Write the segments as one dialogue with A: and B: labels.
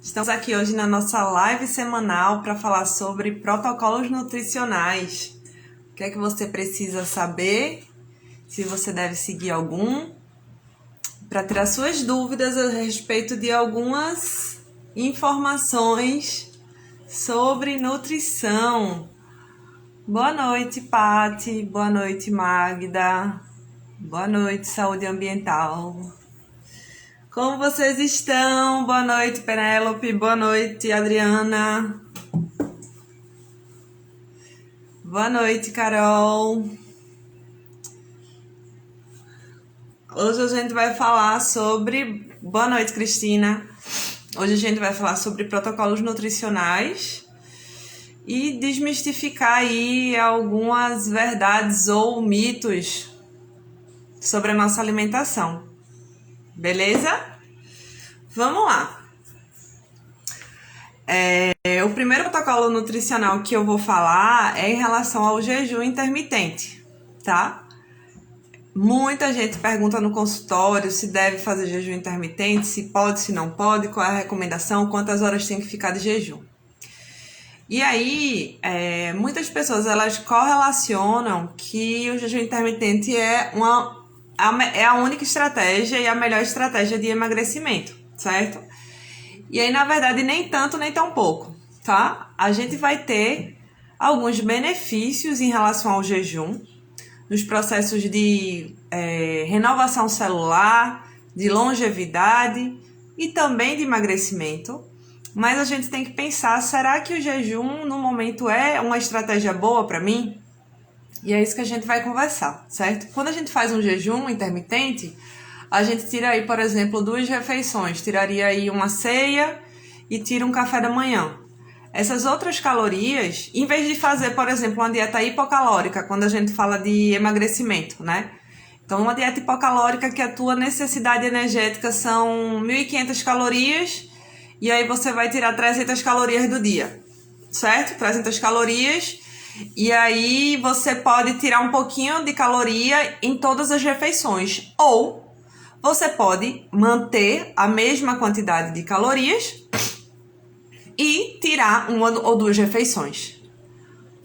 A: Estamos aqui hoje na nossa live semanal para falar sobre protocolos nutricionais. O que é que você precisa saber, se você deve seguir algum, para tirar suas dúvidas a respeito de algumas informações sobre nutrição. Boa noite, Pati. Boa noite, Magda. Boa noite, saúde ambiental. Como vocês estão? Boa noite, Penélope. Boa noite, Adriana. Boa noite, Carol. Hoje a gente vai falar sobre... Boa noite, Cristina. Hoje a gente vai falar sobre protocolos nutricionais e desmistificar aí algumas verdades ou mitos sobre a nossa alimentação. Beleza? Vamos lá. O primeiro protocolo nutricional que eu vou falar é em relação ao jejum intermitente, tá? Muita gente pergunta no consultório se deve fazer jejum intermitente, se pode, se não pode, qual é a recomendação, quantas horas tem que ficar de jejum. E aí, muitas pessoas elas correlacionam que o jejum intermitente é a única estratégia e a melhor estratégia de emagrecimento, certo? E aí, na verdade, nem tanto, nem tão pouco, tá? A gente vai ter alguns benefícios em relação ao jejum, nos processos de renovação celular, de longevidade e também de emagrecimento. Mas a gente tem que pensar, será que o jejum no momento é uma estratégia boa para mim? E é isso que a gente vai conversar, certo? Quando a gente faz um jejum intermitente, a gente tira aí, por exemplo, 2 refeições. Tiraria aí uma ceia e tira um café da manhã. Essas outras calorias, em vez de fazer, por exemplo, uma dieta hipocalórica, quando a gente fala de emagrecimento, né? Então, uma dieta hipocalórica que a tua necessidade energética são 1.500 calorias e aí você vai tirar 300 calorias do dia, certo? 300 calorias e aí você pode tirar um pouquinho de caloria em todas as refeições. Ou você pode manter a mesma quantidade de calorias e tirar 1 ou 2 refeições.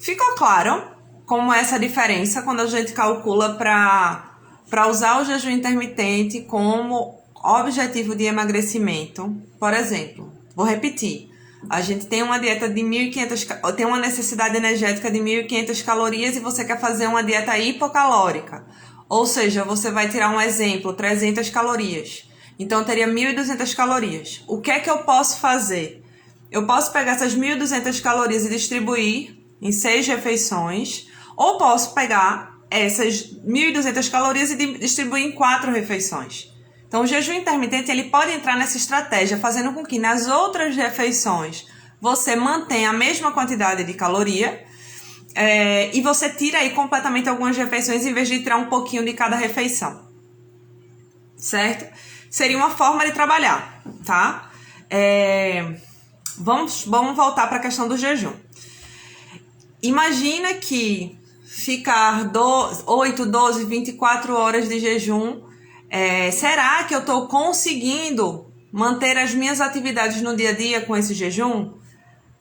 A: Ficou claro como é essa diferença quando a gente calcula para usar o jejum intermitente como objetivo de emagrecimento? Por exemplo, vou repetir. A gente tem uma dieta de 1.500, tem uma necessidade energética de 1.500 calorias e você quer fazer uma dieta hipocalórica. Ou seja, você vai tirar um exemplo, 300 calorias. Então, eu teria 1.200 calorias. O que é que eu posso fazer? Eu posso pegar essas 1.200 calorias e distribuir em 6 refeições, ou posso pegar essas 1.200 calorias e distribuir em 4 refeições. Então, o jejum intermitente ele pode entrar nessa estratégia, fazendo com que nas outras refeições você mantenha a mesma quantidade de caloria e você tira aí completamente algumas refeições em vez de tirar um pouquinho de cada refeição. Certo? Seria uma forma de trabalhar, tá? Vamos voltar para a questão do jejum. Imagina que ficar 8, 12, 24 horas de jejum, será que eu estou conseguindo manter as minhas atividades no dia a dia com esse jejum?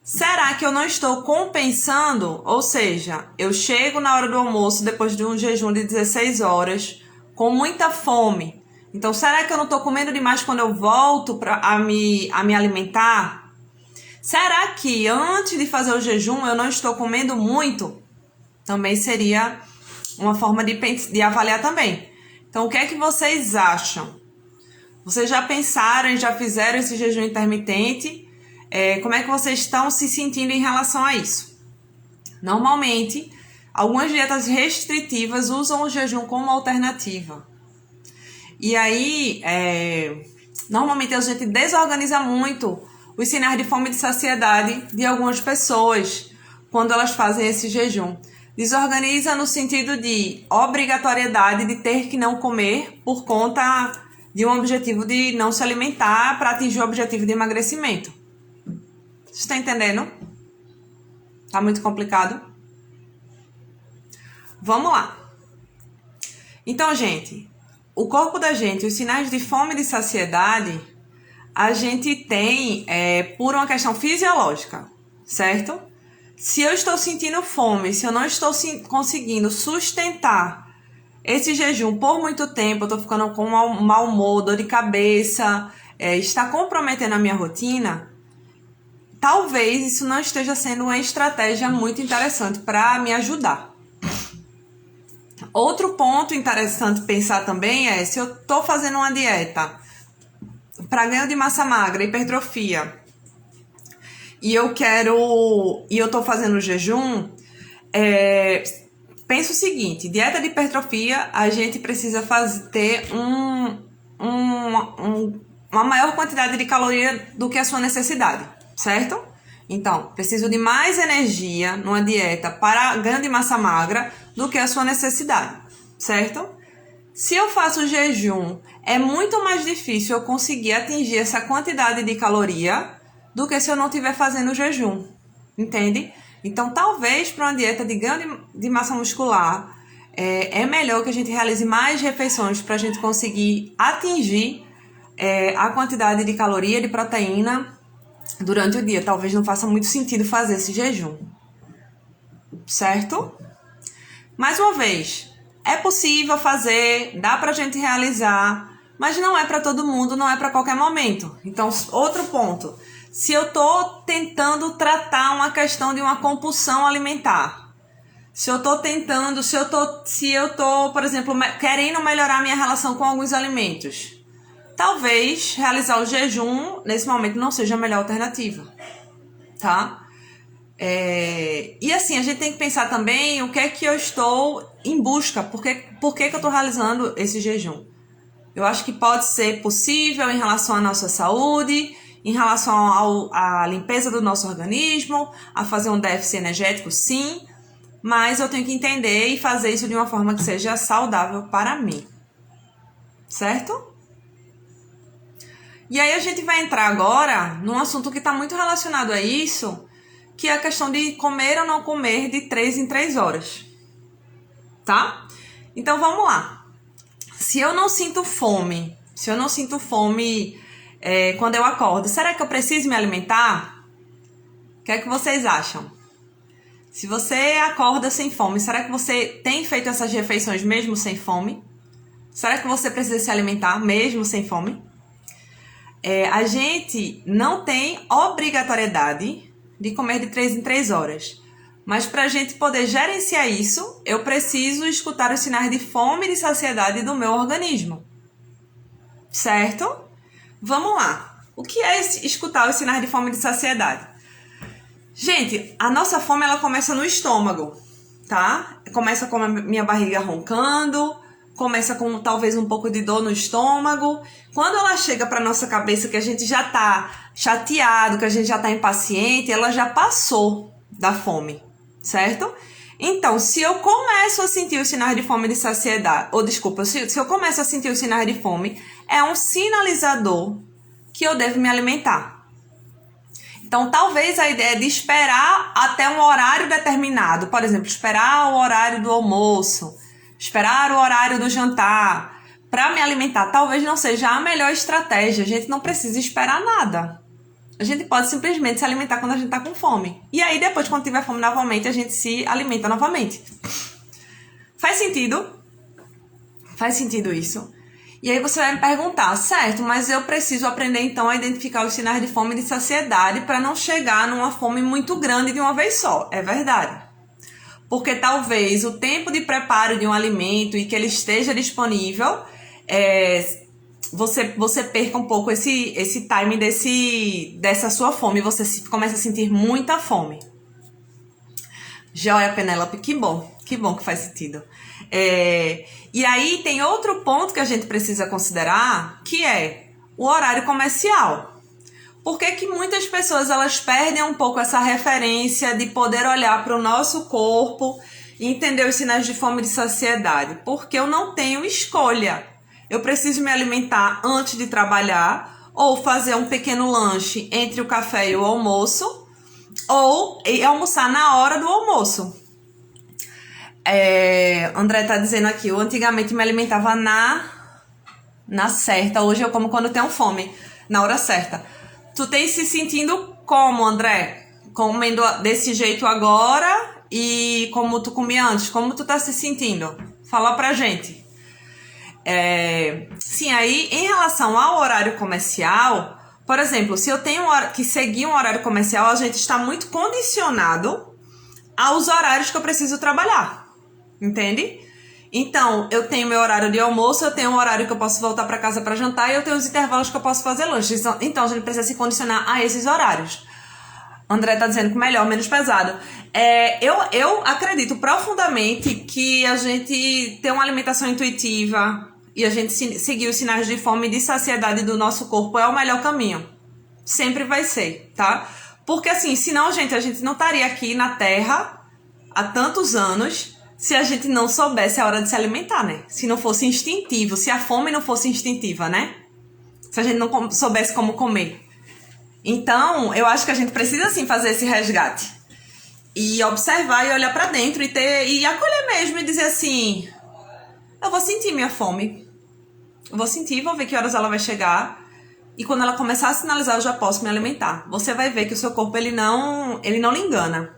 A: Será que eu não estou compensando? Ou seja, eu chego na hora do almoço depois de um jejum de 16 horas com muita fome. Então, será que eu não estou comendo demais quando eu volto a me alimentar? Será que antes de fazer o jejum eu não estou comendo muito? Também seria uma forma de avaliar também. Então, o que é que vocês acham? Vocês já pensaram e já fizeram esse jejum intermitente? Como é que vocês estão se sentindo em relação a isso? Normalmente, algumas dietas restritivas usam o jejum como alternativa. E aí, normalmente a gente desorganiza muito os sinais de fome e de saciedade de algumas pessoas quando elas fazem esse jejum. Desorganiza no sentido de obrigatoriedade de ter que não comer por conta de um objetivo de não se alimentar para atingir o objetivo de emagrecimento. Você está entendendo? Tá muito complicado? Vamos lá. Então, gente, o corpo da gente, os sinais de fome e de saciedade, a gente tem por uma questão fisiológica, certo? Se eu estou sentindo fome, se eu não estou conseguindo sustentar esse jejum por muito tempo, eu estou ficando com mau humor, dor de cabeça, está comprometendo a minha rotina, talvez isso não esteja sendo uma estratégia muito interessante para me ajudar. Outro ponto interessante pensar também é, se eu estou fazendo uma dieta para ganho de massa magra, hipertrofia, e eu estou fazendo jejum, pensa o seguinte, dieta de hipertrofia, a gente precisa ter uma maior quantidade de caloria do que a sua necessidade, certo? Então, preciso de mais energia numa dieta para ganho de massa magra do que a sua necessidade, certo? Se eu faço jejum, é muito mais difícil eu conseguir atingir essa quantidade de caloria do que se eu não estiver fazendo jejum, entende? Então, talvez para uma dieta de ganho de massa muscular, é melhor que a gente realize mais refeições para a gente conseguir atingir a quantidade de caloria, de proteína durante o dia. Talvez não faça muito sentido fazer esse jejum, certo? Mais uma vez, é possível fazer, dá pra gente realizar, mas não é para todo mundo, não é para qualquer momento. Então, outro ponto, se eu tô tentando tratar uma questão de uma compulsão alimentar, se eu tô, por exemplo, querendo melhorar minha relação com alguns alimentos, talvez realizar o jejum nesse momento não seja a melhor alternativa, tá? E assim, a gente tem que pensar também o que é que eu estou em busca, por que eu estou realizando esse jejum. Eu acho que pode ser possível em relação à nossa saúde, em relação à limpeza do nosso organismo, a fazer um déficit energético, sim, mas eu tenho que entender e fazer isso de uma forma que seja saudável para mim, certo? E aí a gente vai entrar agora num assunto que está muito relacionado a isso, que é a questão de comer ou não comer de 3 em 3 horas, tá? Então vamos lá. Se eu não sinto fome quando eu acordo, será que eu preciso me alimentar? O que é que vocês acham? Se você acorda sem fome, será que você tem feito essas refeições mesmo sem fome? Será que você precisa se alimentar mesmo sem fome? A gente não tem obrigatoriedade de comer de 3 em 3 horas. Mas para a gente poder gerenciar isso, eu preciso escutar os sinais de fome e de saciedade do meu organismo. Certo? Vamos lá. O que é escutar os sinais de fome e de saciedade? Gente, a nossa fome ela começa no estômago, tá? Começa com a minha barriga roncando, começa com talvez um pouco de dor no estômago. Quando ela chega para nossa cabeça que a gente já tá chateado, que a gente já tá impaciente, ela já passou da fome, certo? Então, se eu começo a sentir os sinais de fome e de saciedade, se eu começo a sentir os sinais de fome, é um sinalizador que eu devo me alimentar. Então, talvez a ideia de esperar até um horário determinado, por exemplo, esperar o horário do almoço, esperar o horário do jantar para me alimentar, talvez não seja a melhor estratégia. A gente não precisa esperar nada. A gente pode simplesmente se alimentar quando a gente está com fome. E aí, depois, quando tiver fome novamente, a gente se alimenta novamente. Faz sentido? Faz sentido isso? E aí você vai me perguntar, certo, mas eu preciso aprender então a identificar os sinais de fome e de saciedade para não chegar numa fome muito grande de uma vez só. É verdade. Porque talvez o tempo de preparo de um alimento e que ele esteja disponível, você perca um pouco esse timing dessa sua fome. Você começa a sentir muita fome. Joia, Penélope, que bom que faz sentido. E aí tem outro ponto que a gente precisa considerar, que é o horário comercial. Por que muitas pessoas elas perdem um pouco essa referência de poder olhar para o nosso corpo e entender os sinais de fome e de saciedade? Porque eu não tenho escolha. Eu preciso me alimentar antes de trabalhar ou fazer um pequeno lanche entre o café e o almoço ou almoçar na hora do almoço. André tá dizendo aqui, eu antigamente me alimentava na certa, hoje eu como quando tenho fome. na hora certa. Tu tem se sentindo como, André? Comendo desse jeito agora e como tu comia antes? Como tu tá se sentindo? Fala pra gente. Sim, aí em relação ao horário comercial, por exemplo, se eu tenho que seguir um horário comercial, a gente está muito condicionado aos horários que eu preciso trabalhar, entende? Então, eu tenho meu horário de almoço, eu tenho um horário que eu posso voltar para casa para jantar e eu tenho os intervalos que eu posso fazer lanche. Então, a gente precisa se condicionar a esses horários. André tá dizendo que melhor, menos pesado. Eu acredito profundamente que a gente ter uma alimentação intuitiva e a gente seguir os sinais de fome e de saciedade do nosso corpo é o melhor caminho. Sempre vai ser, tá? Porque assim, senão, a gente não estaria aqui na Terra há tantos anos se a gente não soubesse a hora de se alimentar, né? Se não fosse instintivo, se a fome não fosse instintiva, né? Se a gente não soubesse como comer. Então, eu acho que a gente precisa sim fazer esse resgate. E observar e olhar pra dentro e acolher mesmo e dizer assim: eu vou sentir minha fome. Eu vou sentir, vou ver que horas ela vai chegar. E quando ela começar a sinalizar, eu já posso me alimentar. Você vai ver que o seu corpo, ele não lhe engana.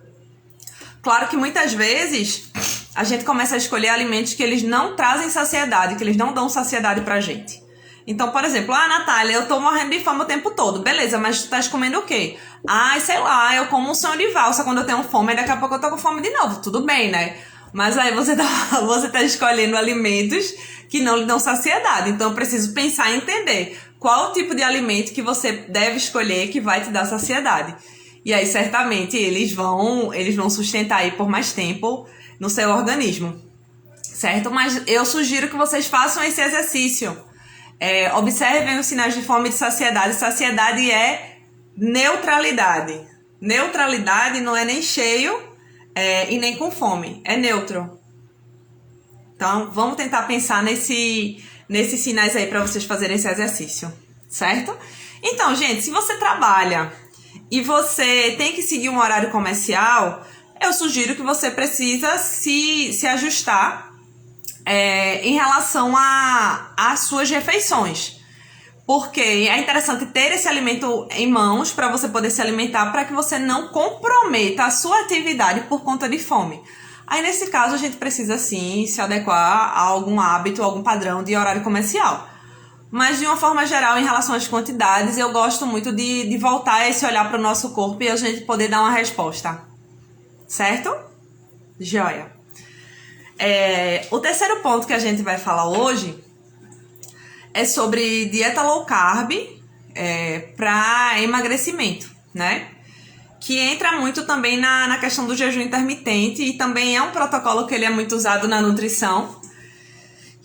A: Claro que muitas vezes a gente começa a escolher alimentos que eles não trazem saciedade, que eles não dão saciedade pra gente. Então, por exemplo, Natália, eu tô morrendo de fome o tempo todo. Beleza, mas tu tá comendo o quê? Sei lá, eu como um sonho de valsa quando eu tenho fome, e daqui a pouco eu tô com fome de novo. Tudo bem, né? Mas aí você tá escolhendo alimentos que não lhe dão saciedade. Então, eu preciso pensar e entender qual o tipo de alimento que você deve escolher que vai te dar saciedade. E aí, certamente, eles vão sustentar aí por mais tempo no seu organismo, certo? Mas eu sugiro que vocês façam esse exercício. Observem os sinais de fome e de saciedade. Saciedade é neutralidade. Neutralidade não é nem cheio e nem com fome. É neutro. Então, vamos tentar pensar nesses sinais aí para vocês fazerem esse exercício, certo? Então, gente, se você trabalha e você tem que seguir um horário comercial, eu sugiro que você precisa se ajustar em relação às suas refeições. Porque é interessante ter esse alimento em mãos para você poder se alimentar, para que você não comprometa a sua atividade por conta de fome. Aí, nesse caso, a gente precisa, sim, se adequar a algum hábito, algum padrão de horário comercial. Mas, de uma forma geral, em relação às quantidades, eu gosto muito de voltar esse olhar para o nosso corpo e a gente poder dar uma resposta. Certo? Joia. O terceiro ponto que a gente vai falar hoje é sobre dieta low carb para emagrecimento, né? Que entra muito também na questão do jejum intermitente e também é um protocolo que ele é muito usado na nutrição.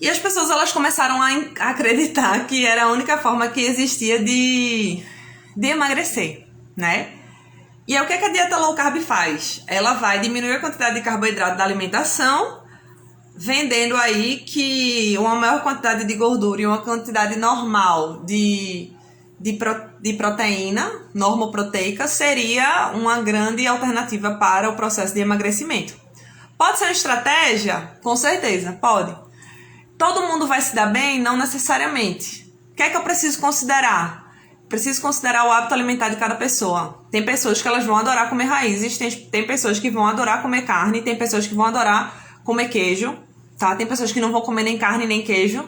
A: E as pessoas, elas começaram a acreditar que era a única forma que existia de emagrecer, né? E aí, o que a dieta low carb faz? Ela vai diminuir a quantidade de carboidrato da alimentação, vendendo aí que uma maior quantidade de gordura e uma quantidade normal de proteína, normoproteica, seria uma grande alternativa para o processo de emagrecimento. Pode ser uma estratégia? Com certeza, pode. Todo mundo vai se dar bem? Não necessariamente. O que é que eu preciso considerar? Preciso considerar o hábito alimentar de cada pessoa. Tem pessoas que elas vão adorar comer raízes, tem pessoas que vão adorar comer carne, tem pessoas que vão adorar comer queijo, tá? Tem pessoas que não vão comer nem carne nem queijo,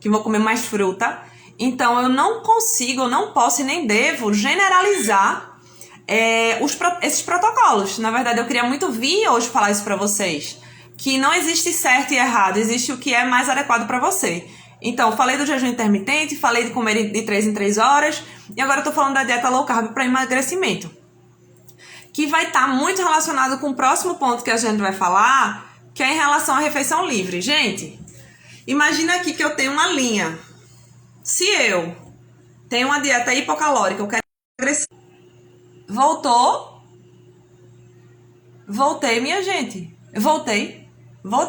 A: que vão comer mais fruta. Então, eu não consigo, eu não posso e nem devo generalizar esses protocolos. Na verdade, eu queria muito vir hoje falar isso para vocês. Que não existe certo e errado, existe o que é mais adequado para você. Então, falei do jejum intermitente, falei de comer de 3 em 3 horas, e agora eu tô falando da dieta low carb para emagrecimento. Que vai estar muito relacionado com o próximo ponto que a gente vai falar, que é em relação à refeição livre. Gente, imagina aqui que eu tenho uma linha. Se eu tenho uma dieta hipocalórica, eu quero emagrecer. Voltei, minha gente. Voltei,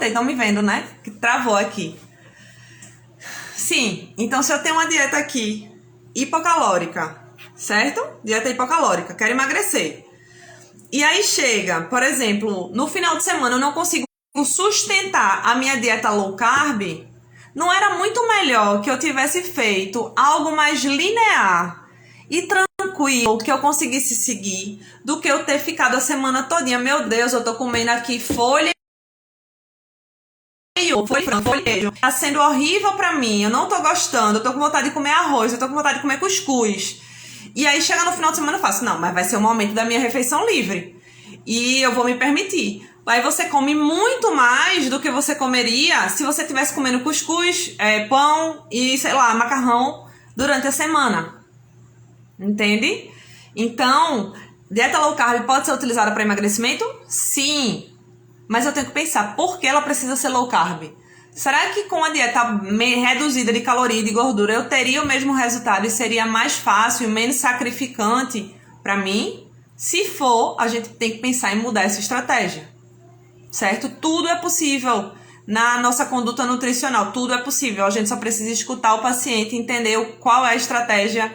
A: estão me vendo, né? Que travou aqui. Sim, então se eu tenho uma dieta aqui hipocalórica, certo? Dieta hipocalórica, quero emagrecer. E aí chega, por exemplo, no final de semana eu não consigo sustentar a minha dieta low carb. Não era muito melhor que eu tivesse feito algo mais linear e tranquilo que eu conseguisse seguir do que eu ter ficado a semana todinha. Meu Deus, eu tô comendo aqui folha folhejo. Tá sendo horrível pra mim, eu não tô gostando, eu tô com vontade de comer arroz, eu tô com vontade de comer cuscuz. E aí chega no final de semana eu faço, não, mas vai ser o momento da minha refeição livre. E eu vou me permitir. Aí você come muito mais do que você comeria se você estivesse comendo cuscuz, pão e, sei lá, macarrão durante a semana. Entende? Então, dieta low carb pode ser utilizada para emagrecimento? Sim. Mas eu tenho que pensar, por que ela precisa ser low carb? Será que com a dieta reduzida de caloria e de gordura eu teria o mesmo resultado e seria mais fácil e menos sacrificante para mim? Se for, a gente tem que pensar em mudar essa estratégia, certo? Tudo é possível na nossa conduta nutricional, tudo é possível. A gente só precisa escutar o paciente e entender qual é a estratégia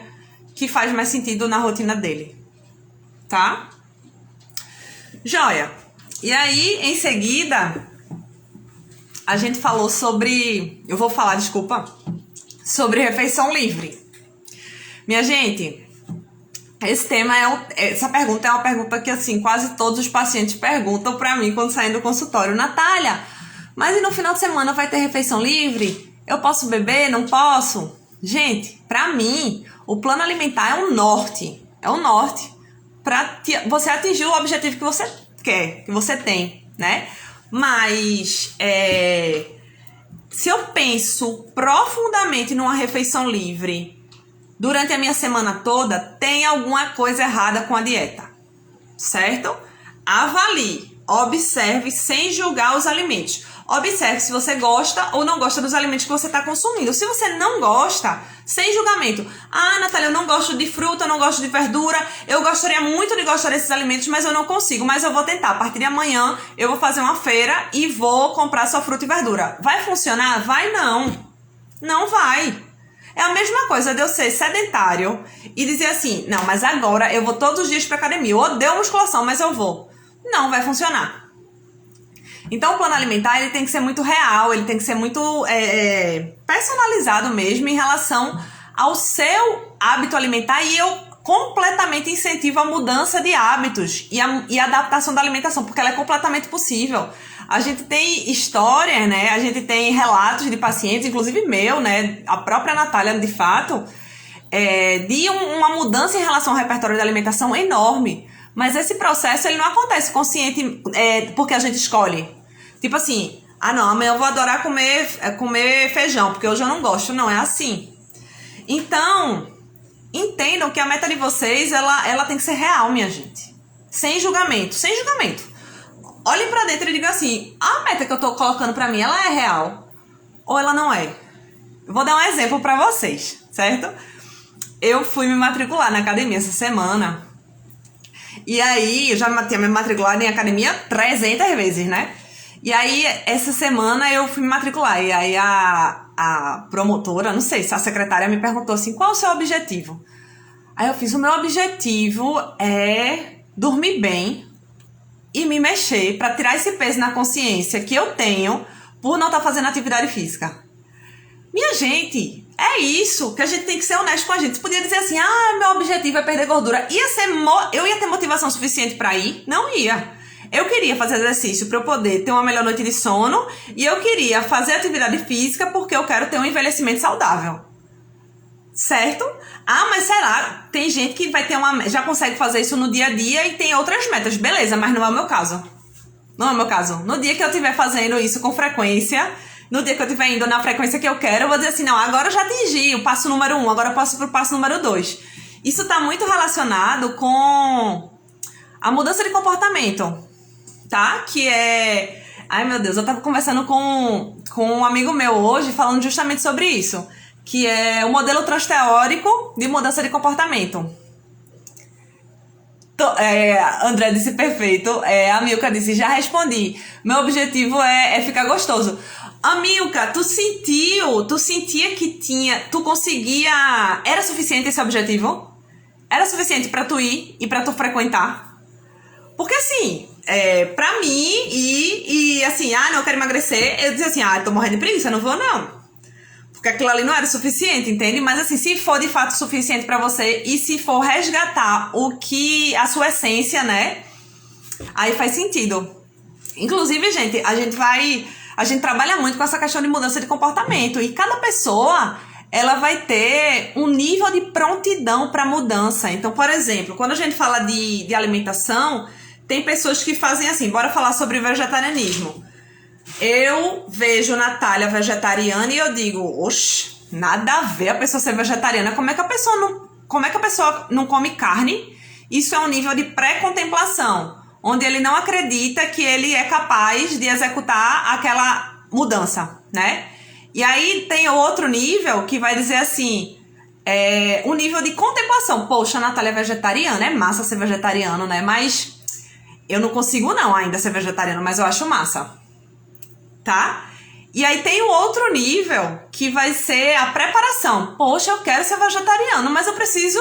A: que faz mais sentido na rotina dele, tá? Joia! E aí, em seguida, a gente falou sobre... Eu vou falar, desculpa, sobre refeição livre. Minha gente... Esse tema essa pergunta é uma pergunta que, assim, quase todos os pacientes perguntam pra mim quando saem do consultório. Natália, mas e no final de semana vai ter refeição livre? Eu posso beber? Não posso? Gente, pra mim, o plano alimentar é um norte. É um norte pra você atingir o objetivo que você quer, que você tem, né? Mas, se eu penso profundamente numa refeição livre durante a minha semana toda, tem alguma coisa errada com a dieta, certo? Avalie, observe sem julgar os alimentos. Observe se você gosta ou não gosta dos alimentos que você está consumindo. Se você não gosta, sem julgamento. Ah, Natália, eu não gosto de fruta, eu não gosto de verdura, eu gostaria muito de gostar desses alimentos, mas eu não consigo, mas eu vou tentar. A partir de amanhã, eu vou fazer uma feira e vou comprar só fruta e verdura. Vai funcionar? Vai não. Não vai. É a mesma coisa de eu ser sedentário e dizer assim, não, mas agora eu vou todos os dias pra academia. Eu odeio musculação, mas eu vou. Não vai funcionar. Então, o plano alimentar ele tem que ser muito real, ele tem que ser muito personalizado mesmo em relação ao seu hábito alimentar, e eu completamente incentivo a mudança de hábitos e a adaptação da alimentação, porque ela é completamente possível. A gente tem histórias, né? A gente tem relatos de pacientes, inclusive meu, né? A própria Natália, de fato, de uma mudança em relação ao repertório de alimentação enorme. Mas esse processo ele não acontece consciente porque a gente escolhe. Tipo assim, ah não, amanhã eu vou adorar comer feijão, porque hoje eu não gosto. Não, é assim. Então, entendam que a meta de vocês, ela tem que ser real, minha gente. Sem julgamento, sem julgamento. Olhem pra dentro e digam assim, a meta que eu tô colocando pra mim, ela é real ou ela não é? Eu vou dar um exemplo pra vocês, certo? Eu fui me matricular na academia essa semana. E aí, eu já tinha me matriculado em academia 300 vezes, né? E aí, essa semana eu fui me matricular. E aí, a promotora, não sei se a secretária me perguntou assim, qual é o seu objetivo? Aí eu fiz, o meu objetivo é dormir bem e me mexer pra tirar esse peso na consciência que eu tenho por não estar fazendo atividade física. Minha gente, é isso que a gente tem que ser honesto com a gente. Você podia dizer assim, meu objetivo é perder gordura. Eu ia ter motivação suficiente pra ir? Não ia. Eu queria fazer exercício para eu poder ter uma melhor noite de sono e eu queria fazer atividade física porque eu quero ter um envelhecimento saudável. Certo? Mas será? Tem gente que vai ter já consegue fazer isso no dia a dia e tem outras metas. Beleza, mas não é o meu caso. Não é o meu caso. No dia que eu estiver fazendo isso com frequência, no dia que eu estiver indo na frequência que eu quero, eu vou dizer assim, não, agora eu já atingi o passo número 1, agora eu passo pro passo número 2. Isso está muito relacionado com a mudança de comportamento, tá? Que é... Ai, meu Deus, eu tava conversando com um amigo meu hoje, falando justamente sobre isso, que é o modelo transteórico de mudança de comportamento. André disse perfeito, a Milka disse, já respondi, meu objetivo é ficar gostoso. Milka, tu sentia que tu conseguia, era suficiente esse objetivo? Era suficiente pra tu ir e pra tu frequentar? Porque assim, pra mim, e assim, não, eu quero emagrecer, eu dizia assim, tô morrendo de preguiça, não vou não. Porque porque aquilo ali não era o suficiente, entende? Mas assim, se for de fato suficiente pra você e se for resgatar a sua essência, né? Aí faz sentido. Inclusive, gente, a gente trabalha muito com essa questão de mudança de comportamento e cada pessoa, ela vai ter um nível de prontidão para mudança. Então, por exemplo, quando a gente fala de alimentação, tem pessoas que fazem assim, bora falar sobre vegetarianismo. Eu vejo Natália vegetariana e eu digo, oxe, nada a ver a pessoa ser vegetariana. Como é que a pessoa não come carne? Isso é um nível de pré-contemplação, onde ele não acredita que ele é capaz de executar aquela mudança, né? E aí tem outro nível que vai dizer assim, o nível de contemplação. Poxa, a Natália é vegetariana, é massa ser vegetariano, né? Mas eu não consigo não ainda ser vegetariano, mas eu acho massa, tá? E aí tem o outro nível que vai ser a preparação. Poxa, eu quero ser vegetariano, mas eu preciso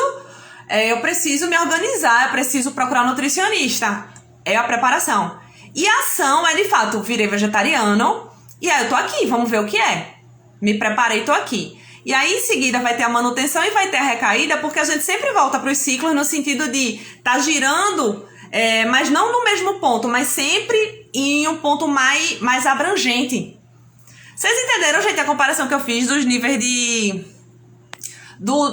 A: me organizar, eu preciso procurar um nutricionista. É a preparação. E a ação é, de fato, virei vegetariano e aí eu tô aqui, vamos ver o que é. Me preparei, tô aqui. E aí, em seguida, vai ter a manutenção e vai ter a recaída, porque a gente sempre volta para os ciclos no sentido de tá girando, mas não no mesmo ponto, mas sempre em um ponto mais abrangente. Vocês entenderam, gente, a comparação que eu fiz dos níveis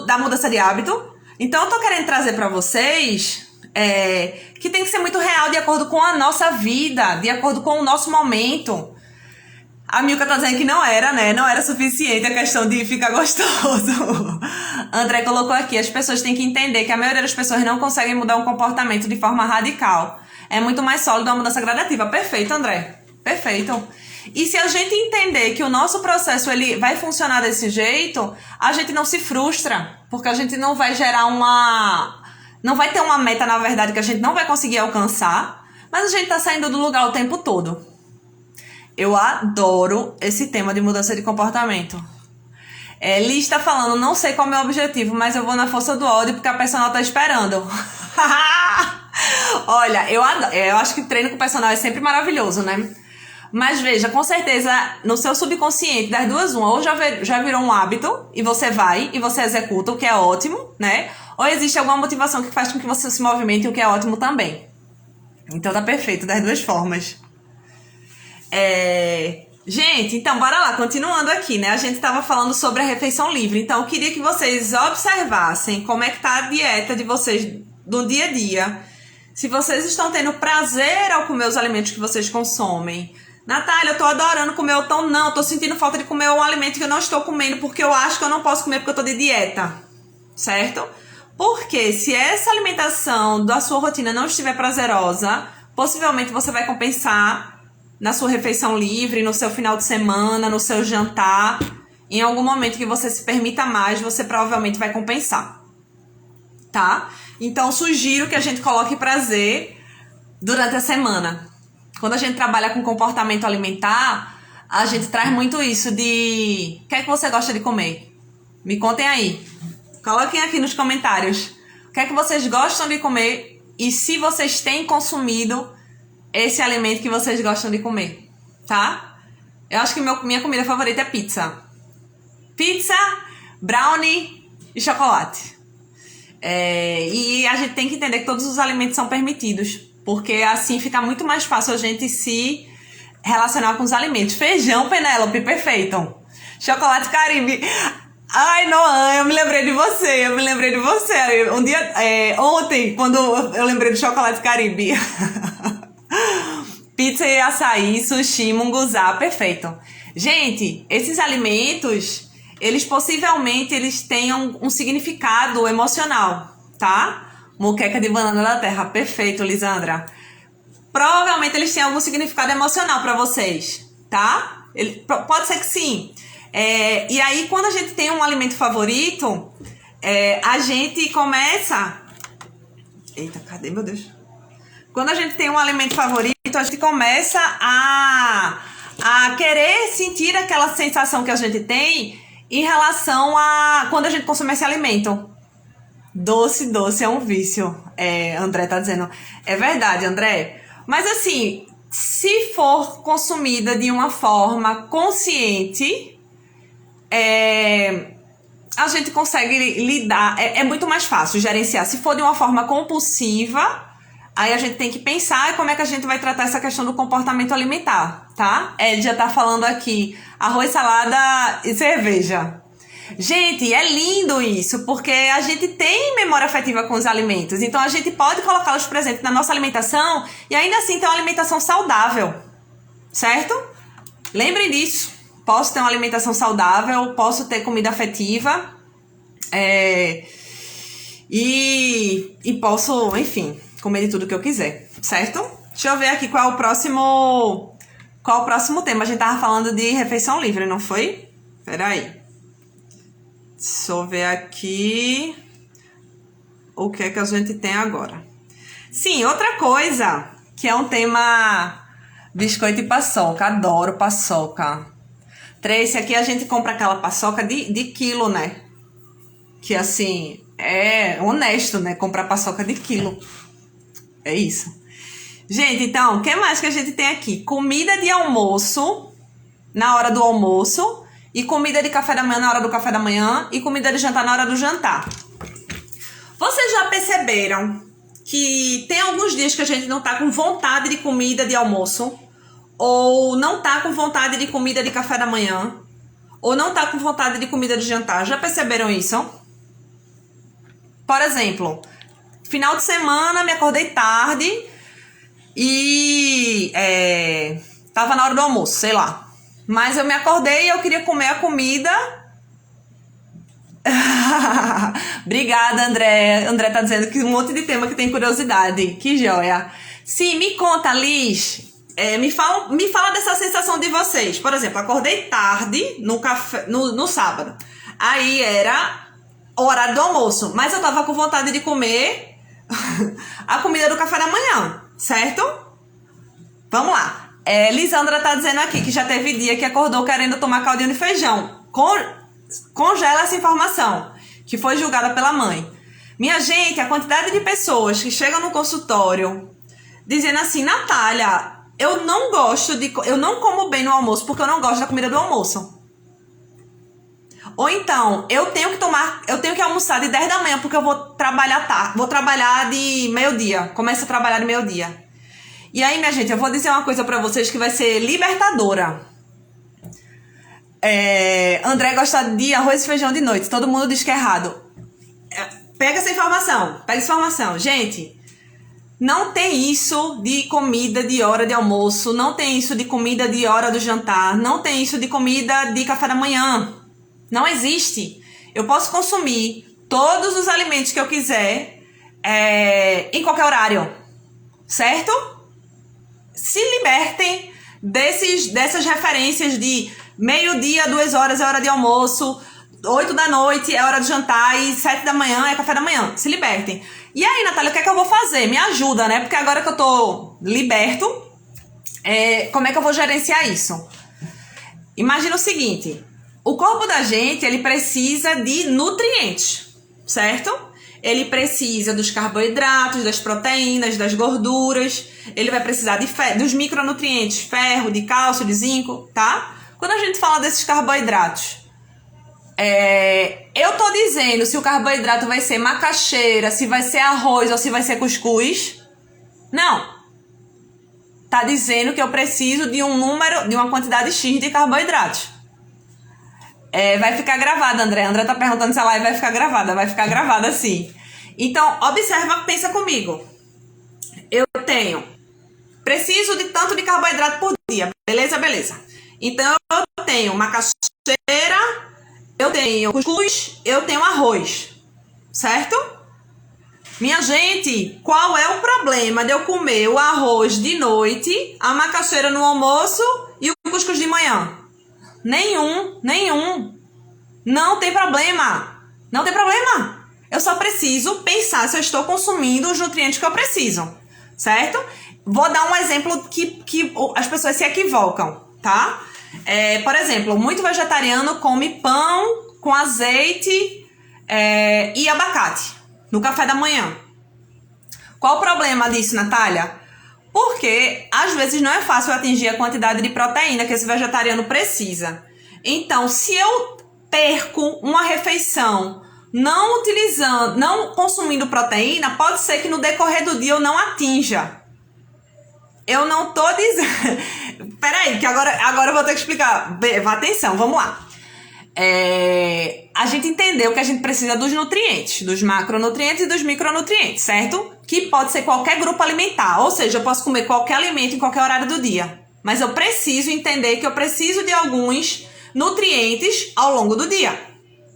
A: da mudança de hábito? Então, eu tô querendo trazer para vocês que tem que ser muito real, de acordo com a nossa vida, de acordo com o nosso momento. A Milka tá dizendo que não era, né? Não era suficiente a questão de ficar gostoso. André colocou aqui, as pessoas têm que entender que a maioria das pessoas não conseguem mudar um comportamento de forma radical. É muito mais sólido uma mudança gradativa. Perfeito, André. Perfeito. E se a gente entender que o nosso processo ele vai funcionar desse jeito, a gente não se frustra, porque a gente não vai gerar não vai ter uma meta, na verdade, que a gente não vai conseguir alcançar, mas a gente tá saindo do lugar o tempo todo. Eu adoro esse tema de mudança de comportamento. Liz tá falando, não sei qual é o meu objetivo, mas eu vou na força do ódio porque a personal tá esperando. Olha, eu acho que treino com o personal é sempre maravilhoso, né? Mas veja, com certeza, no seu subconsciente, das duas, uma, ou já virou um hábito, e você vai, e você executa, o que é ótimo, né? Ou existe alguma motivação que faz com que você se movimente, o que é ótimo também. Então tá perfeito, das duas formas. Gente, então bora lá, continuando aqui, né? A gente tava falando sobre a refeição livre, então eu queria que vocês observassem como é que tá a dieta de vocês do dia a dia. Se vocês estão tendo prazer ao comer os alimentos que vocês consomem. Natália, eu tô adorando comer, então não, tô sentindo falta de comer um alimento que eu não estou comendo porque eu acho que eu não posso comer porque eu tô de dieta, certo? Porque se essa alimentação da sua rotina não estiver prazerosa, possivelmente você vai compensar na sua refeição livre, no seu final de semana, no seu jantar. Em algum momento que você se permita mais, você provavelmente vai compensar, tá? Então, sugiro que a gente coloque prazer durante a semana. Quando a gente trabalha com comportamento alimentar, a gente traz muito isso de... O que é que você gosta de comer? Me contem aí. Coloquem aqui nos comentários. O que é que vocês gostam de comer e se vocês têm consumido esse alimento que vocês gostam de comer, tá? Eu acho que minha comida favorita é pizza. Pizza, brownie e chocolate. E a gente tem que entender que todos os alimentos são permitidos, porque assim fica muito mais fácil a gente se relacionar com os alimentos. Feijão, Penélope, perfeito. Chocolate Caribe. Ai, Noan, eu me lembrei de você. Um dia, ontem, quando eu lembrei do chocolate Caribe. Pizza e açaí, sushi, munguzá, perfeito. Gente, esses alimentos, eles possivelmente tenham um significado emocional, tá? Moqueca de banana da terra, perfeito, Lisandra. Provavelmente eles têm algum significado emocional pra vocês, tá? Pode ser que sim. E aí, quando a gente tem um alimento favorito, a gente começa... Eita, cadê, meu Deus? Quando a gente tem um alimento favorito, a gente começa a querer sentir aquela sensação que a gente tem em relação a quando a gente consome esse alimento. Doce é um vício. André tá dizendo. É verdade, André. Mas assim, se for consumida de uma forma consciente, a gente consegue lidar, é muito mais fácil gerenciar. Se for de uma forma compulsiva, aí a gente tem que pensar como é que a gente vai tratar essa questão do comportamento alimentar, tá? Já tá falando aqui, arroz, salada e cerveja. Gente, é lindo isso, porque a gente tem memória afetiva com os alimentos, então a gente pode colocá-los presentes na nossa alimentação e ainda assim ter uma alimentação saudável, certo? Lembrem disso, posso ter uma alimentação saudável, posso ter comida afetiva, e posso, enfim, comer de tudo que eu quiser, certo? Deixa eu ver aqui qual é o próximo tema. A gente tava falando de refeição livre, não foi? Peraí. Deixa eu ver aqui o que é que a gente tem agora. Sim, outra coisa que é um tema biscoito e paçoca. Adoro paçoca. Tracy, aqui a gente compra aquela paçoca de quilo, né? Que assim, é honesto, né? Comprar paçoca de quilo. É isso. Gente, então, o que mais que a gente tem aqui? Comida de almoço, na hora do almoço. E comida de café da manhã na hora do café da manhã. E comida de jantar na hora do jantar. Vocês já perceberam que tem alguns dias que a gente não tá com vontade de comida de almoço? Ou não tá com vontade de comida de café da manhã? Ou não tá com vontade de comida de jantar? Já perceberam isso? Por exemplo, final de semana me acordei tarde e tava na hora do almoço, sei lá. Mas eu me acordei e eu queria comer a comida. Obrigada, André. André tá dizendo que um monte de tema que tem curiosidade. Que joia. Sim, me conta, Liz. Me fala dessa sensação de vocês. Por exemplo, acordei tarde no sábado. Aí era o horário do almoço. Mas eu tava com vontade de comer a comida do café da manhã. Certo? Vamos lá. Lisandra tá dizendo aqui que já teve dia que acordou querendo tomar caldinho de feijão. Congela essa informação, que foi julgada pela mãe. Minha gente, a quantidade de pessoas que chegam no consultório dizendo assim: Natália, eu não como bem no almoço porque eu não gosto da comida do almoço. Ou então, eu tenho que almoçar de 10 da manhã porque eu vou trabalhar tarde, vou trabalhar de meio-dia, começo a trabalhar de meio-dia. E aí, minha gente, eu vou dizer uma coisa pra vocês que vai ser libertadora. André gosta de arroz e feijão de noite. Todo mundo diz que é errado. Pega essa informação. Gente, não tem isso de comida de hora de almoço. Não tem isso de comida de hora do jantar. Não tem isso de comida de café da manhã. Não existe. Eu posso consumir todos os alimentos que eu quiser em qualquer horário. Certo? Se libertem dessas referências de meio-dia, 2 horas é hora de almoço, 8 da noite é hora de jantar e 7 da manhã é café da manhã. Se libertem. E aí, Natália, o que é que eu vou fazer? Me ajuda, né? Porque agora que eu tô liberto, como é que eu vou gerenciar isso? Imagina o seguinte: o corpo da gente, ele precisa de nutrientes, certo? Ele precisa dos carboidratos, das proteínas, das gorduras. Ele vai precisar dos micronutrientes, ferro, de cálcio, de zinco, tá? Quando a gente fala desses carboidratos, eu tô dizendo se o carboidrato vai ser macaxeira, se vai ser arroz ou se vai ser cuscuz? Não. Tá dizendo que eu preciso de uma quantidade X de carboidratos. Vai ficar gravada, André. André tá perguntando se a live vai ficar gravada. Vai ficar gravada, sim. Então, observa, pensa comigo. Eu preciso de tanto de carboidrato por dia. Beleza. Então, eu tenho macaxeira, eu tenho cuscuz, eu tenho arroz. Certo? Minha gente, qual é o problema de eu comer o arroz de noite, a macaxeira no almoço e o cuscuz de manhã? Nenhum. Não tem problema. Eu só preciso pensar se eu estou consumindo os nutrientes que eu preciso, certo? Vou dar um exemplo que as pessoas se equivocam, tá? Por exemplo, muito vegetariano come pão com azeite e abacate no café da manhã. Qual o problema disso, Natália? Porque às vezes não é fácil atingir a quantidade de proteína que esse vegetariano precisa. Então, se eu perco uma refeição não utilizando, não consumindo proteína, pode ser que no decorrer do dia eu não atinja. Eu não tô dizendo... Peraí, que agora eu vou ter que explicar. Atenção, vamos lá. A gente entendeu que a gente precisa dos nutrientes, dos macronutrientes e dos micronutrientes, certo? Que pode ser qualquer grupo alimentar, ou seja, eu posso comer qualquer alimento em qualquer horário do dia. Mas eu preciso entender que eu preciso de alguns nutrientes ao longo do dia,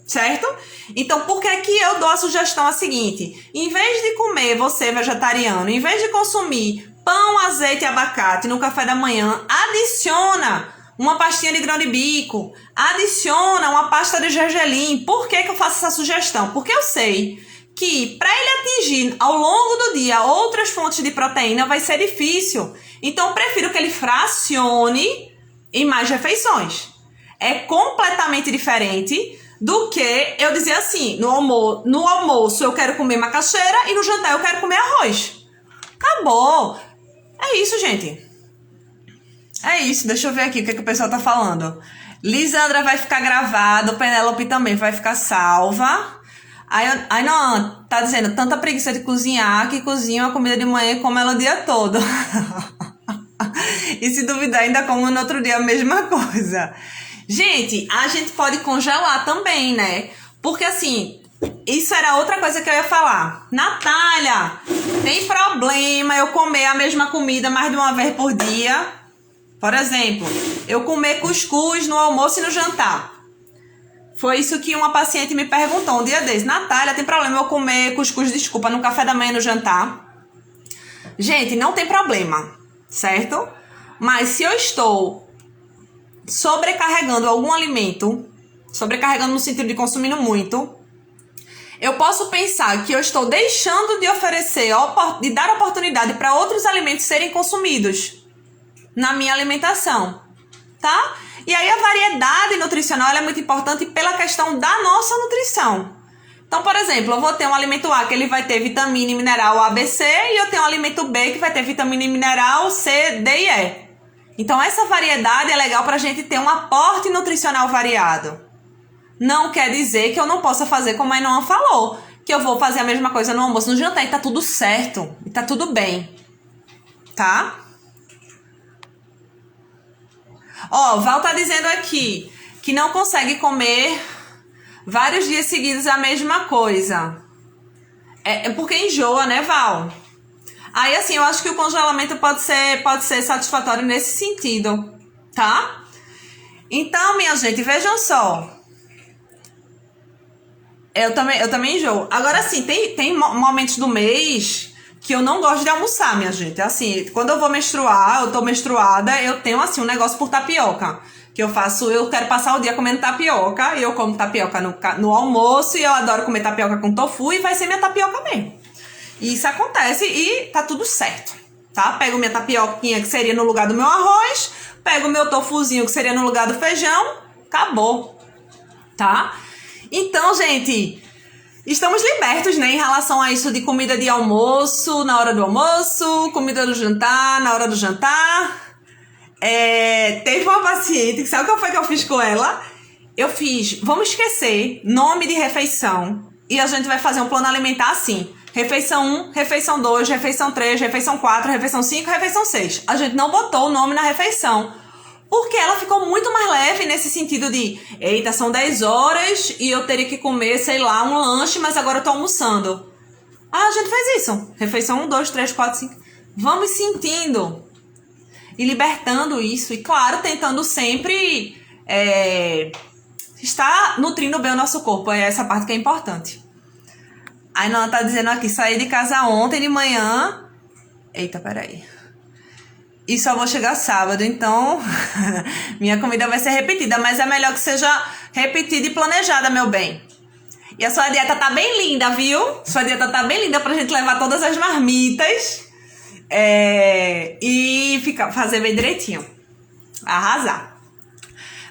A: certo? Então, por que que eu dou a sugestão a seguinte? Em vez de comer, você vegetariano, em vez de consumir pão, azeite e abacate no café da manhã, adiciona uma pastinha de grão de bico, adiciona uma pasta de gergelim. Por que que eu faço essa sugestão? Porque eu sei que para ele atingir ao longo do dia outras fontes de proteína vai ser difícil. Então, eu prefiro que ele fracione em mais refeições. É completamente diferente do que eu dizer assim, no almoço eu quero comer macaxeira e no jantar eu quero comer arroz. Acabou. É isso, gente. É isso. Deixa eu ver aqui o que o pessoal tá falando. Lisandra vai ficar gravado, Penélope também vai ficar salva. Aí não, tá dizendo, tanta preguiça de cozinhar que cozinha a comida de manhã e come ela o dia todo. E se duvidar, ainda como no outro dia a mesma coisa. Gente, a gente pode congelar também, né? Porque assim, isso era outra coisa que eu ia falar. Natália, tem problema eu comer a mesma comida mais de uma vez por dia? Por exemplo, eu comer cuscuz no almoço e no jantar. Foi isso que uma paciente me perguntou um dia desses. Natália, tem problema eu comer cuscuz, desculpa, no café da manhã e no jantar? Gente, não tem problema, certo? Mas se eu estou sobrecarregando algum alimento, sobrecarregando no sentido de consumindo muito, eu posso pensar que eu estou deixando de oferecer, de dar oportunidade para outros alimentos serem consumidos na minha alimentação, tá? E aí a variedade nutricional ela é muito importante pela questão da nossa nutrição. Então, por exemplo, eu vou ter um alimento A que ele vai ter vitamina e mineral A, B, C, e eu tenho um alimento B que vai ter vitamina e mineral C, D e E. Então, essa variedade é legal para a gente ter um aporte nutricional variado. Não quer dizer que eu não possa fazer como a Inoan falou, que eu vou fazer a mesma coisa no almoço, no jantar, e tá tudo certo, e tá tudo bem, tá? Ó, Val tá dizendo aqui que não consegue comer vários dias seguidos a mesma coisa. É porque enjoa, né, Val? Aí, assim, eu acho que o congelamento pode ser satisfatório nesse sentido, tá? Então, minha gente, vejam só. Eu também enjoo. Agora, assim, tem momentos do mês que eu não gosto de almoçar, minha gente. Assim, quando eu vou menstruar, eu tô menstruada, eu tenho, assim, um negócio por tapioca. Que eu quero passar o dia comendo tapioca, e eu como tapioca no almoço, e eu adoro comer tapioca com tofu, e vai ser minha tapioca mesmo. E isso acontece e tá tudo certo, tá? Pego minha tapioquinha, que seria no lugar do meu arroz, pego meu tofuzinho, que seria no lugar do feijão, acabou, tá? Então, gente, estamos libertos, né, em relação a isso de comida de almoço, na hora do almoço, comida do jantar, na hora do jantar. Teve uma paciente, sabe o que foi que eu fiz com ela? Eu fiz, vamos esquecer nome de refeição e a gente vai fazer um plano alimentar assim. Refeição 1, refeição 2, refeição 3, refeição 4, refeição 5, refeição 6. A gente não botou o nome na refeição. Porque ela ficou muito mais leve nesse sentido de, eita, são 10 horas e eu teria que comer, sei lá, um lanche, mas agora eu tô almoçando. Ah, a gente fez isso. Refeição 1, 2, 3, 4, 5. Vamos sentindo e libertando isso. E, claro, tentando sempre estar nutrindo bem o nosso corpo. É essa parte que é importante. Aí não tá dizendo aqui, saí de casa ontem de manhã. Eita, peraí. E só vou chegar sábado, então minha comida vai ser repetida. Mas é melhor que seja repetida e planejada, meu bem. E a sua dieta tá bem linda, viu? Sua dieta tá bem linda pra gente levar todas as marmitas. E fazer bem direitinho. Arrasar.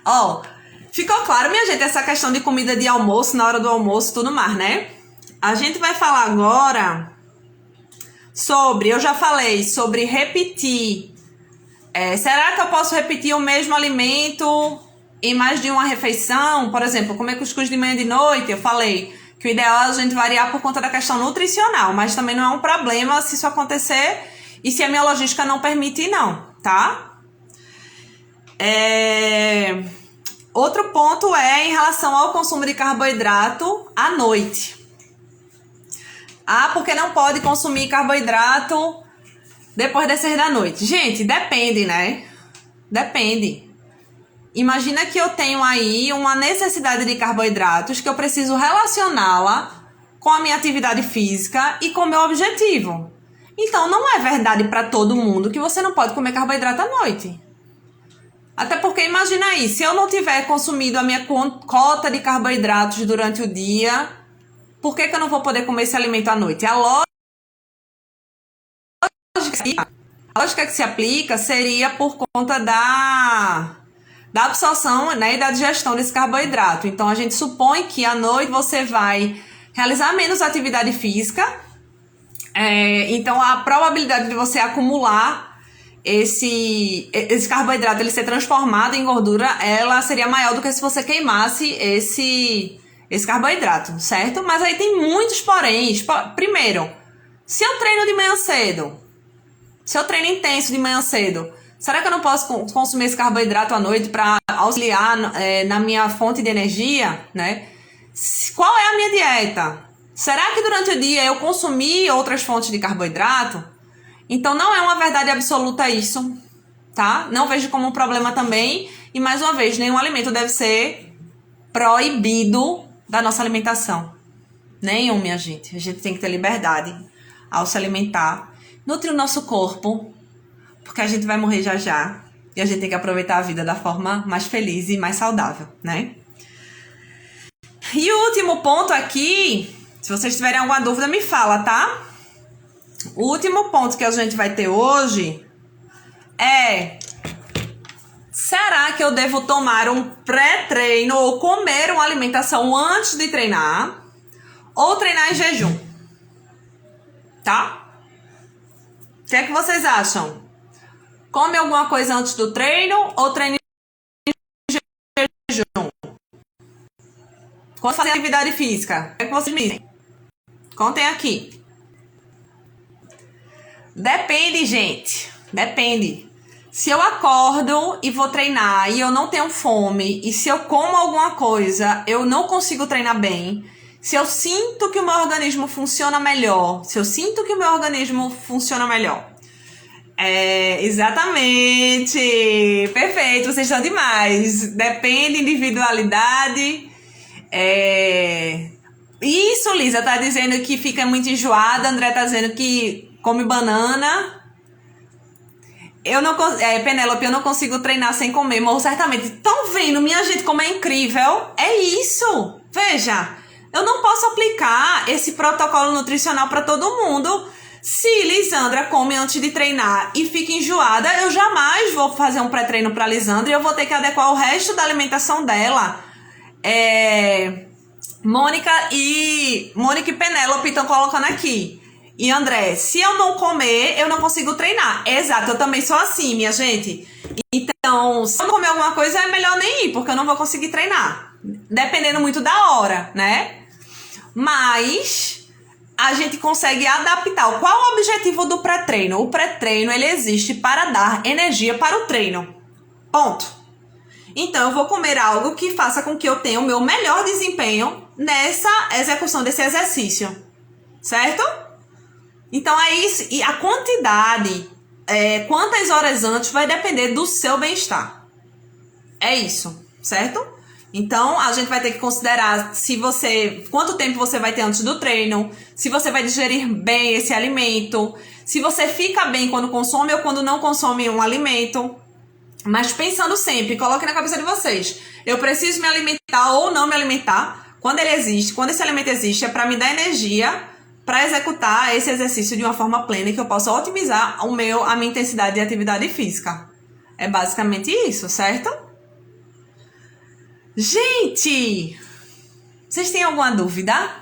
A: Ó, ficou claro, minha gente, essa questão de comida de almoço, na hora do almoço, tudo mais, né? A gente vai falar agora sobre, eu já falei sobre repetir. Será que eu posso repetir o mesmo alimento em mais de uma refeição, por exemplo, comer cuscuz de manhã e de noite, eu falei que o ideal é a gente variar por conta da questão nutricional, mas também não é um problema se isso acontecer e se a minha logística não permitir, não, tá? Outro ponto é em relação ao consumo de carboidrato à noite. Ah, porque não pode consumir carboidrato depois das 6 da noite. Gente, depende, né? Depende. Imagina que eu tenho aí uma necessidade de carboidratos que eu preciso relacioná-la com a minha atividade física e com o meu objetivo. Então, não é verdade para todo mundo que você não pode comer carboidrato à noite. Até porque, imagina aí, se eu não tiver consumido a minha cota de carboidratos durante o dia, por que eu não vou poder comer esse alimento à noite? A lógica que se aplica seria por conta da absorção, né, e da digestão desse carboidrato. Então, a gente supõe que à noite você vai realizar menos atividade física, então a probabilidade de você acumular esse carboidrato, ele ser transformado em gordura, ela seria maior do que se você queimasse esse carboidrato, certo? Mas aí tem muitos poréns. Primeiro, se eu treino de manhã cedo, se eu treino intenso de manhã cedo, será que eu não posso consumir esse carboidrato à noite para auxiliar na minha fonte de energia, né? Qual é a minha dieta? Será que durante o dia eu consumi outras fontes de carboidrato? Então, não é uma verdade absoluta isso, tá? Não vejo como um problema também. E, mais uma vez, nenhum alimento deve ser proibido da nossa alimentação. Nenhum, minha gente. A gente tem que ter liberdade ao se alimentar. Nutrir o nosso corpo, porque a gente vai morrer já já. E a gente tem que aproveitar a vida da forma mais feliz e mais saudável, né? E o último ponto aqui, se vocês tiverem alguma dúvida, me fala, tá? O último ponto que a gente vai ter hoje é: será que eu devo tomar um pré-treino ou comer uma alimentação antes de treinar? Ou treinar em jejum? Tá? O que é que vocês acham? Come alguma coisa antes do treino ou treina em jejum? Quando fazer atividade física, o que é que vocês me dizem? Contem aqui. Depende, gente. Depende. Se eu acordo e vou treinar e eu não tenho fome, e se eu como alguma coisa, eu não consigo treinar bem. Se eu sinto que o meu organismo funciona melhor. Exatamente. Perfeito, vocês estão demais. Depende, individualidade. Isso, Lisa, tá dizendo que fica muito enjoada. André tá dizendo que come banana. Penélope, eu não consigo treinar sem comer, morro certamente. Estão vendo, minha gente, como é incrível? É isso. Veja, eu não posso aplicar esse protocolo nutricional para todo mundo. Se Lisandra come antes de treinar e fica enjoada, eu jamais vou fazer um pré-treino para Lisandra e eu vou ter que adequar o resto da alimentação dela. Mônica e Penélope estão colocando aqui. E André, se eu não comer, eu não consigo treinar. Exato, eu também sou assim, minha gente. Então, se eu não comer alguma coisa, é melhor nem ir, porque eu não vou conseguir treinar. Dependendo muito da hora, né? Mas a gente consegue adaptar. Qual o objetivo do pré-treino? O pré-treino, ele existe para dar energia para o treino. Ponto. Então, eu vou comer algo que faça com que eu tenha o meu melhor desempenho nessa execução desse exercício. Certo? Então, é isso. E a quantidade, quantas horas antes, vai depender do seu bem-estar. É isso, certo? Então, a gente vai ter que considerar quanto tempo você vai ter antes do treino, se você vai digerir bem esse alimento, se você fica bem quando consome ou quando não consome um alimento. Mas pensando sempre, coloque na cabeça de vocês, eu preciso me alimentar ou não me alimentar. Quando ele existe, quando esse alimento existe, é para me dar energia para executar esse exercício de uma forma plena e que eu possa otimizar a minha intensidade de atividade física. É basicamente isso, certo? Gente, vocês têm alguma dúvida?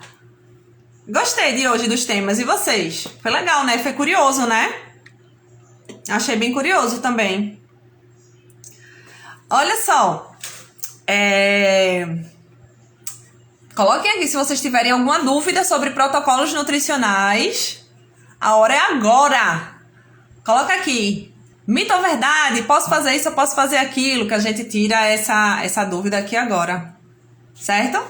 A: Gostei de hoje dos temas, e vocês? Foi legal, né? Foi curioso, né? Achei bem curioso também. Olha só, Coloquem aqui se vocês tiverem alguma dúvida sobre protocolos nutricionais. A hora é agora. Coloca aqui. Mito ou verdade? Posso fazer isso ou posso fazer aquilo? Que a gente tira essa dúvida aqui agora. Certo?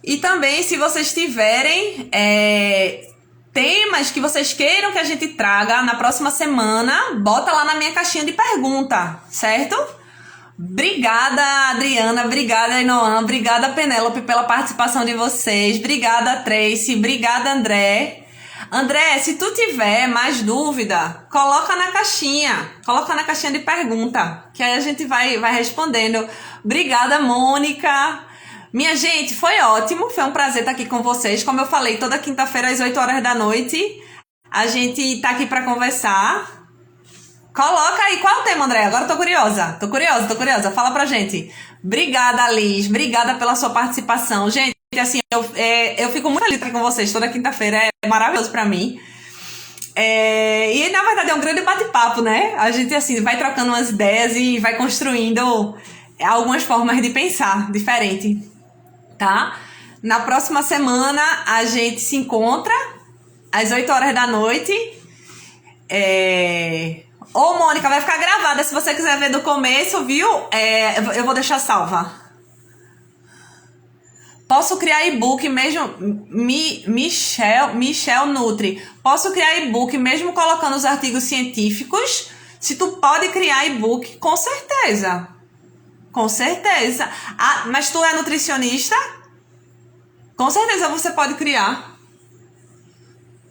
A: E também, se vocês tiverem temas que vocês queiram que a gente traga na próxima semana, bota lá na minha caixinha de pergunta, certo? Obrigada, Adriana, obrigada, Inoan, obrigada, Penélope, pela participação de vocês, obrigada, Tracy, obrigada, André. André, se tu tiver mais dúvida, coloca na caixinha de pergunta, que aí a gente vai respondendo. Obrigada, Mônica. Minha gente, foi ótimo, foi um prazer estar aqui com vocês. Como eu falei, toda quinta-feira às 8 horas da noite, a gente tá aqui para conversar. Coloca aí, qual é o tema, André? Agora eu tô curiosa. Fala pra gente. Obrigada, Liz. Obrigada pela sua participação. Gente, assim, eu fico muito feliz de estar com vocês toda quinta-feira. É maravilhoso pra mim. E, na verdade, é um grande bate-papo, né? A gente, assim, vai trocando umas ideias e vai construindo algumas formas de pensar diferente, tá? Na próxima semana, a gente se encontra às 8 horas da noite. Ô, Mônica, vai ficar gravada. Se você quiser ver do começo, viu? Eu vou deixar salva. Posso criar e-book mesmo... Michel Nutri. Posso criar e-book mesmo colocando os artigos científicos? Se tu pode criar e-book, com certeza. Com certeza. Ah, mas tu é nutricionista? Com certeza você pode criar.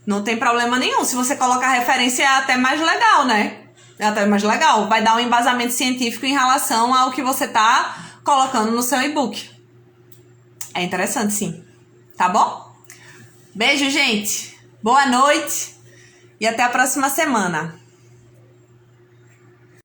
A: Não tem problema nenhum. Se você colocar referência, é até mais legal, né? É até mais legal. Vai dar um embasamento científico em relação ao que você tá colocando no seu e-book. É interessante, sim. Tá bom? Beijo, gente. Boa noite. E até a próxima semana.